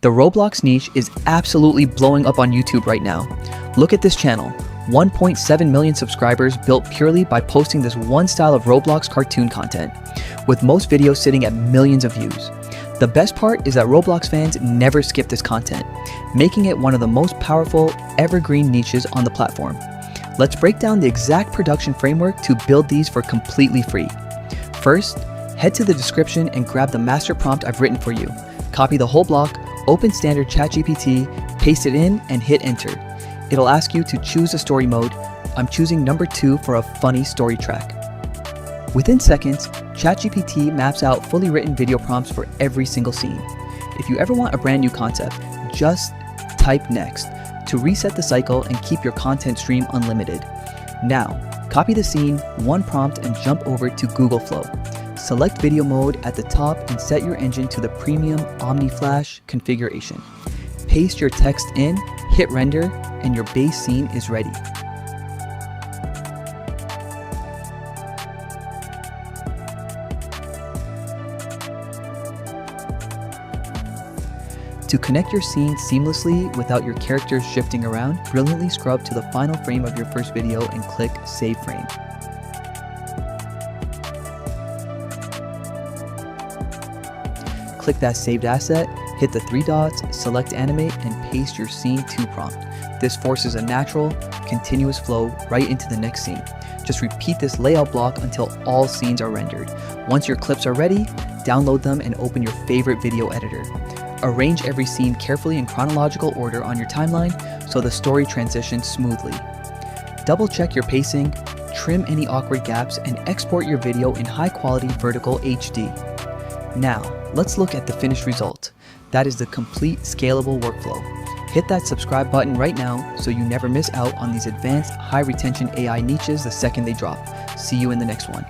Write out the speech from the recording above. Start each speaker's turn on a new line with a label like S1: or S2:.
S1: The Roblox niche is absolutely blowing up on YouTube right now. Look at this channel, 1.7 million subscribers built purely by posting this one style of Roblox cartoon content, with most videos sitting at millions of views. The best part is that Roblox fans never skip this content, making it one of the most powerful, evergreen niches on the platform. Let's break down the exact production framework to build these for completely free. First, head to the description and grab the master prompt I've written for you. Copy the whole block, open standard ChatGPT, paste it in, and hit enter. It'll ask you to choose a story mode. I'm choosing number 2 for a funny story track. Within seconds, ChatGPT maps out fully written video prompts for every single scene. If you ever want a brand new concept, just type next to reset the cycle and keep your content stream unlimited. Now, copy the scene, one prompt, and jump over to Google Flow. Select video mode at the top and set your engine to the premium OmniFlash configuration. Paste your text in, hit render, and your base scene is ready. To connect your scene seamlessly without your characters shifting around, brilliantly scrub to the final frame of your first video and click Save Frame. Click that saved asset, hit the 3 dots, select Animate, and paste your Scene 2 prompt. This forces a natural, continuous flow right into the next scene. Just repeat this layout block until all scenes are rendered. Once your clips are ready, download them and open your favorite video editor. Arrange every scene carefully in chronological order on your timeline so the story transitions smoothly. Double check your pacing, trim any awkward gaps, and export your video in high-quality vertical HD. Now, let's look at the finished result. That is the complete scalable workflow. Hit that subscribe button right now so you never miss out on these advanced high-retention AI niches the second they drop. See you in the next one.